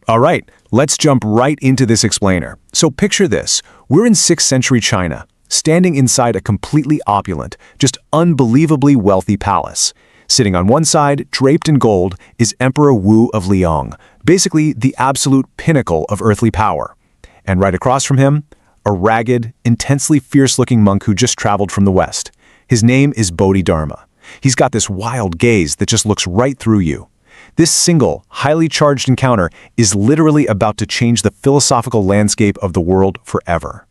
All right, let's jump right into this explainer. So picture this. We're in 6th century China, standing inside a completely opulent, just unbelievably wealthy palace. Sitting on one side, draped in gold, is Emperor Wu of Liang, basically the absolute pinnacle of earthly power. And right across from him, a ragged, intensely fierce-looking monk who just traveled from the West. His name is Bodhidharma. He's got this wild gaze that just looks right through you. This single, highly charged encounter is literally about to change the philosophical landscape of the world forever.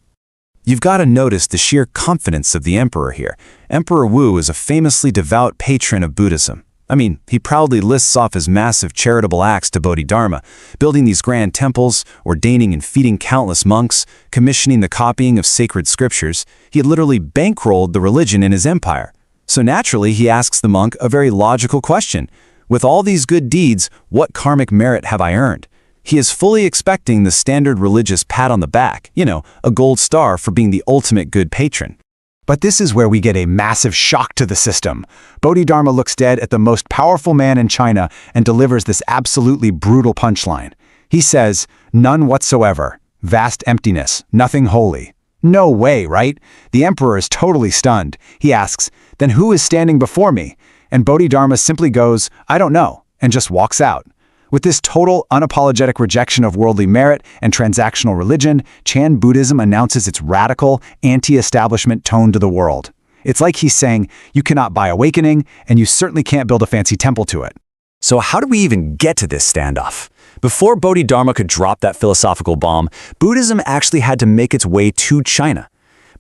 You've got to notice the sheer confidence of the emperor here. Emperor Wu is a famously devout patron of Buddhism. I mean, he proudly lists off his massive charitable acts to Bodhidharma, building these grand temples, ordaining and feeding countless monks, commissioning the copying of sacred scriptures. He had literally bankrolled the religion in his empire. So naturally, he asks the monk a very logical question. With all these good deeds, what karmic merit have I earned? He is fully expecting the standard religious pat on the back, a gold star for being the ultimate good patron. But this is where we get a massive shock to the system. Bodhidharma looks dead at the most powerful man in China and delivers this absolutely brutal punchline. He says, "None whatsoever. Vast emptiness. Nothing holy." No way, right? The emperor is totally stunned. He asks, "Then who is standing before me?" And Bodhidharma simply goes, "I don't know," and just walks out. With this total, unapologetic rejection of worldly merit and transactional religion, Chan Buddhism announces its radical, anti-establishment tone to the world. It's like he's saying, you cannot buy awakening, and you certainly can't build a fancy temple to it. So how do we even get to this standoff? Before Bodhidharma could drop that philosophical bomb, Buddhism actually had to make its way to China.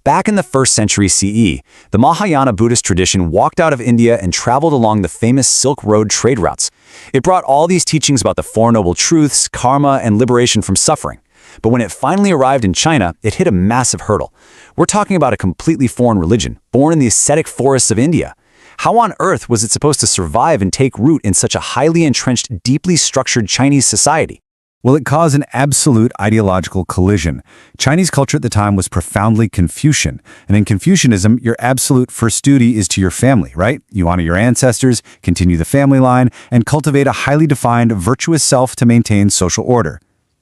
Back in the 1st century CE, the Mahayana Buddhist tradition walked out of India and traveled along the famous Silk Road trade routes. It brought all these teachings about the Four Noble Truths, karma, and liberation from suffering. But when it finally arrived in China, it hit a massive hurdle. We're talking about a completely foreign religion, born in the ascetic forests of India. How on earth was it supposed to survive and take root in such a highly entrenched, deeply structured Chinese society? Well, it caused an absolute ideological collision. Chinese culture at the time was profoundly Confucian. And in Confucianism, your absolute first duty is to your family, right? You honor your ancestors, continue the family line, and cultivate a highly defined, virtuous self to maintain social order.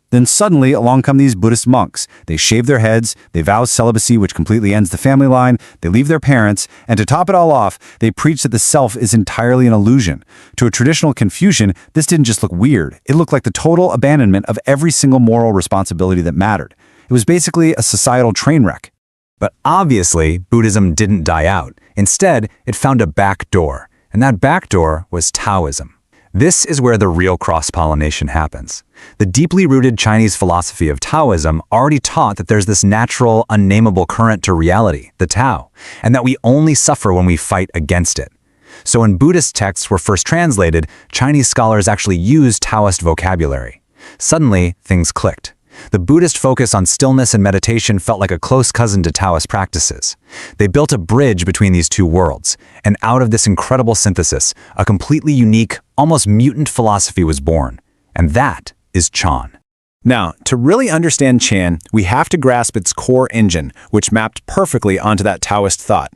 Then suddenly, along come these Buddhist monks. They shave their heads, they vow celibacy, which completely ends the family line, they leave their parents, and to top it all off, they preach that the self is entirely an illusion. To a traditional Confucian, this didn't just look weird. It looked like the total abandonment of every single moral responsibility that mattered. It was basically a societal train wreck. But obviously, Buddhism didn't die out. Instead, it found a back door, and that back door was Taoism. This is where the real cross-pollination happens. The deeply rooted Chinese philosophy of Taoism already taught that there's this natural, unnameable current to reality, the Tao, and that we only suffer when we fight against it. So when Buddhist texts were first translated, Chinese scholars actually used Taoist vocabulary. Suddenly, things clicked. The Buddhist focus on stillness and meditation felt like a close cousin to Taoist practices. They built a bridge between these two worlds, and out of this incredible synthesis, a completely unique, almost mutant philosophy was born. And that is Chan. Now, to really understand Chan, we have to grasp its core engine, which mapped perfectly onto that Taoist thought.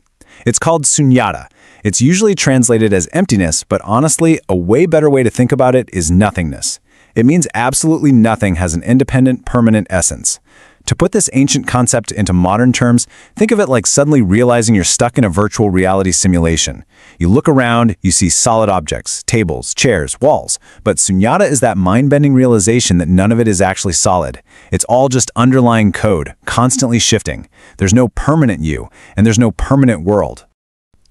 It's called sunyata. It's usually translated as emptiness, but honestly, a way better way to think about it is nothingness. It means absolutely nothing has an independent, permanent essence. To put this ancient concept into modern terms, think of it like suddenly realizing you're stuck in a virtual reality simulation. You look around, you see solid objects, tables, chairs, walls, but sunyata is that mind-bending realization that none of it is actually solid. It's all just underlying code, constantly shifting. There's no permanent you, and there's no permanent world.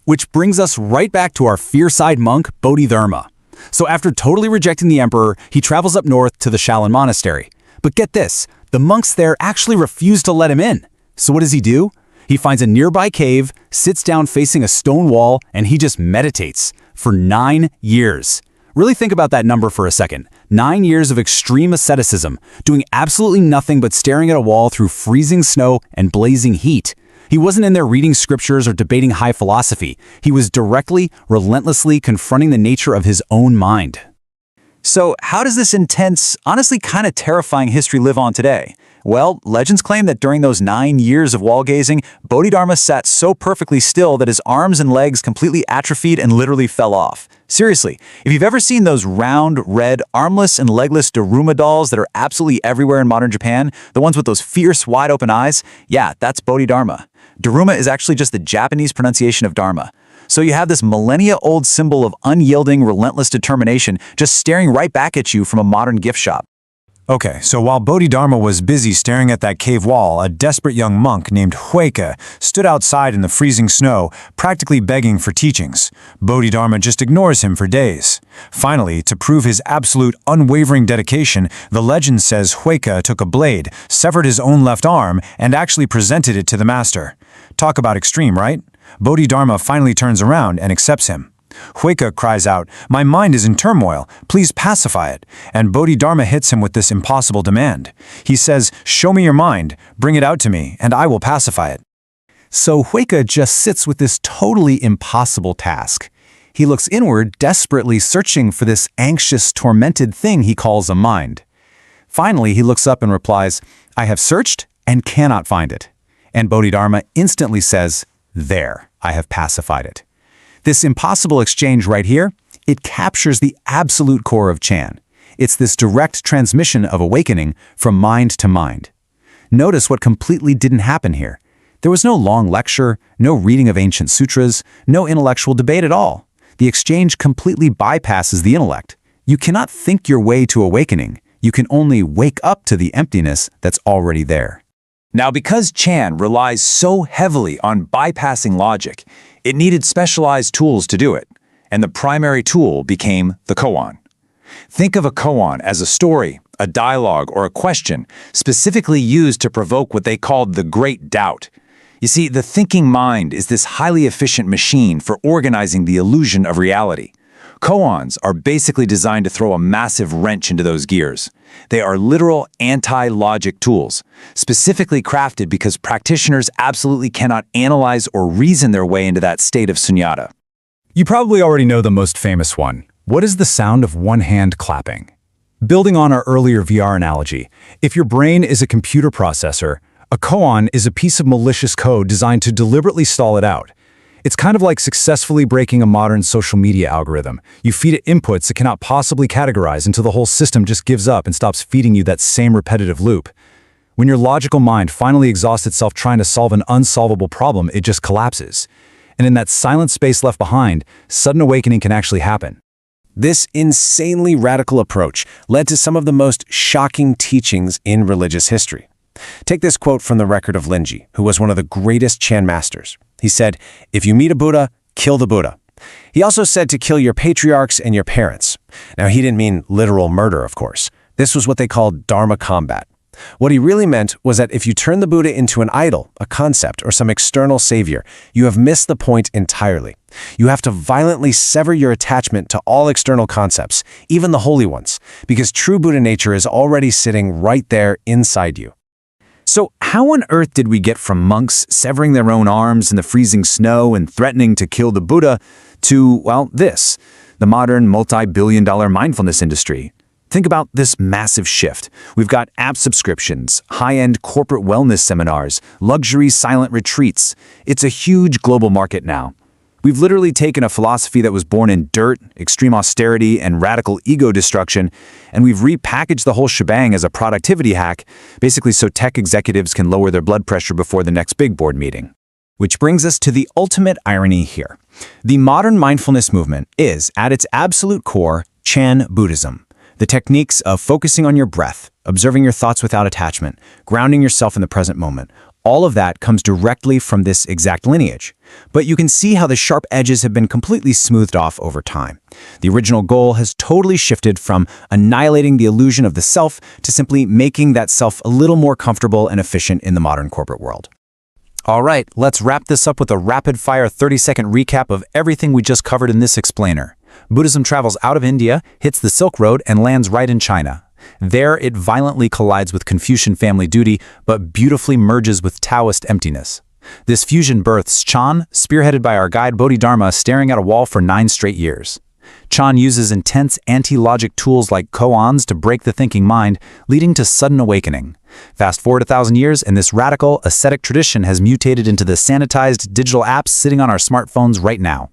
Which brings us right back to our fierce-eyed monk, Bodhidharma. So after totally rejecting the emperor, he travels up north to the Shaolin Monastery. But get this, the monks there actually refuse to let him in. So what does he do? He finds a nearby cave, sits down facing a stone wall, and he just meditates for 9 years. Really think about that number for a second. 9 years of extreme asceticism, doing absolutely nothing but staring at a wall through freezing snow and blazing heat. He wasn't in there reading scriptures or debating high philosophy. He was directly, relentlessly confronting the nature of his own mind. So how does this intense, honestly kind of terrifying history live on today? Well, legends claim that during those 9 years of wall gazing, Bodhidharma sat so perfectly still that his arms and legs completely atrophied and literally fell off. Seriously, if you've ever seen those round, red, armless and legless Daruma dolls that are absolutely everywhere in modern Japan, the ones with those fierce, wide-open eyes, yeah, that's Bodhidharma. Daruma is actually just the Japanese pronunciation of Dharma. So you have this millennia-old symbol of unyielding, relentless determination just staring right back at you from a modern gift shop. Okay, so while Bodhidharma was busy staring at that cave wall, a desperate young monk named Huike stood outside in the freezing snow, practically begging for teachings. Bodhidharma just ignores him for days. Finally, to prove his absolute unwavering dedication, the legend says Huike took a blade, severed his own left arm, and actually presented it to the master. Talk about extreme, right? Bodhidharma finally turns around and accepts him. Huike cries out, "My mind is in turmoil, please pacify it," and Bodhidharma hits him with this impossible demand. He says, "Show me your mind, bring it out to me, and I will pacify it." So Huike just sits with this totally impossible task. He looks inward, desperately searching for this anxious, tormented thing he calls a mind. Finally, he looks up and replies, "I have searched and cannot find it." And Bodhidharma instantly says, "There, I have pacified it." This impossible exchange right here, it captures the absolute core of Chan. It's this direct transmission of awakening from mind to mind. Notice what completely didn't happen here. There was no long lecture, no reading of ancient sutras, no intellectual debate at all. The exchange completely bypasses the intellect. You cannot think your way to awakening. You can only wake up to the emptiness that's already there. Now, because Chan relies so heavily on bypassing logic, it needed specialized tools to do it, and the primary tool became the koan. Think of a koan as a story, a dialogue, or a question specifically used to provoke what they called the great doubt. You see, the thinking mind is this highly efficient machine for organizing the illusion of reality. Koans are basically designed to throw a massive wrench into those gears. They are literal anti-logic tools, specifically crafted because practitioners absolutely cannot analyze or reason their way into that state of sunyata. You probably already know the most famous one. What is the sound of one hand clapping? Building on our earlier VR analogy, if your brain is a computer processor, a koan is a piece of malicious code designed to deliberately stall it out. It's kind of like successfully breaking a modern social media algorithm. You feed it inputs it cannot possibly categorize until the whole system just gives up and stops feeding you that same repetitive loop. When your logical mind finally exhausts itself trying to solve an unsolvable problem, it just collapses. And in that silent space left behind, sudden awakening can actually happen. This insanely radical approach led to some of the most shocking teachings in religious history. Take this quote from the record of Linji, who was one of the greatest Chan masters. He said, "If you meet a Buddha, kill the Buddha." He also said to kill your patriarchs and your parents. Now, he didn't mean literal murder, of course. This was what they called Dharma combat. What he really meant was that if you turn the Buddha into an idol, a concept, or some external savior, you have missed the point entirely. You have to violently sever your attachment to all external concepts, even the holy ones, because true Buddha nature is already sitting right there inside you. So how on earth did we get from monks severing their own arms in the freezing snow and threatening to kill the Buddha to, well, this, the modern multi-billion-dollar mindfulness industry? Think about this massive shift. We've got app subscriptions, high-end corporate wellness seminars, luxury silent retreats. It's a huge global market now. We've literally taken a philosophy that was born in dirt, extreme austerity, and radical ego destruction, and we've repackaged the whole shebang as a productivity hack, basically so tech executives can lower their blood pressure before the next big board meeting. Which brings us to the ultimate irony here. The modern mindfulness movement is, at its absolute core, Chan Buddhism. The techniques of focusing on your breath, observing your thoughts without attachment, grounding yourself in the present moment, all of that comes directly from this exact lineage. But you can see how the sharp edges have been completely smoothed off over time. The original goal has totally shifted from annihilating the illusion of the self to simply making that self a little more comfortable and efficient in the modern corporate world. All right, let's wrap this up with a rapid-fire 30-second recap of everything we just covered in this explainer. Buddhism travels out of India, hits the Silk Road, and lands right in China. There, it violently collides with Confucian family duty, but beautifully merges with Taoist emptiness. This fusion births Chan, spearheaded by our guide Bodhidharma, staring at a wall for 9 straight years. Chan uses intense anti-logic tools like koans to break the thinking mind, leading to sudden awakening. Fast forward 1,000 years, and this radical, ascetic tradition has mutated into the sanitized digital apps sitting on our smartphones right now.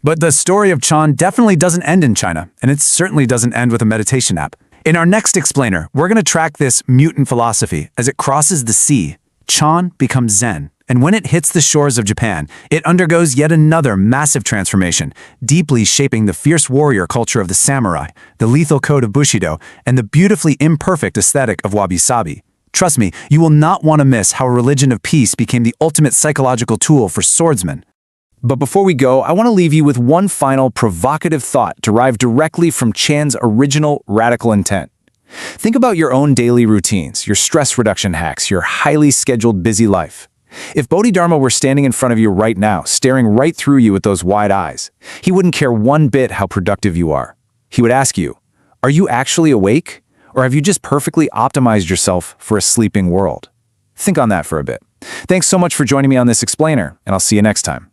But the story of Chan definitely doesn't end in China, and it certainly doesn't end with a meditation app. In our next explainer, we're going to track this mutant philosophy as it crosses the sea. Chan becomes Zen, and when it hits the shores of Japan, it undergoes yet another massive transformation, deeply shaping the fierce warrior culture of the samurai, the lethal code of Bushido, and the beautifully imperfect aesthetic of Wabi-Sabi. Trust me, you will not want to miss how a religion of peace became the ultimate psychological tool for swordsmen. But before we go, I want to leave you with one final provocative thought derived directly from Chan's original radical intent. Think about your own daily routines, your stress reduction hacks, your highly scheduled busy life. If Bodhidharma were standing in front of you right now, staring right through you with those wide eyes, he wouldn't care one bit how productive you are. He would ask you, are you actually awake? Or have you just perfectly optimized yourself for a sleeping world? Think on that for a bit. Thanks so much for joining me on this explainer, and I'll see you next time.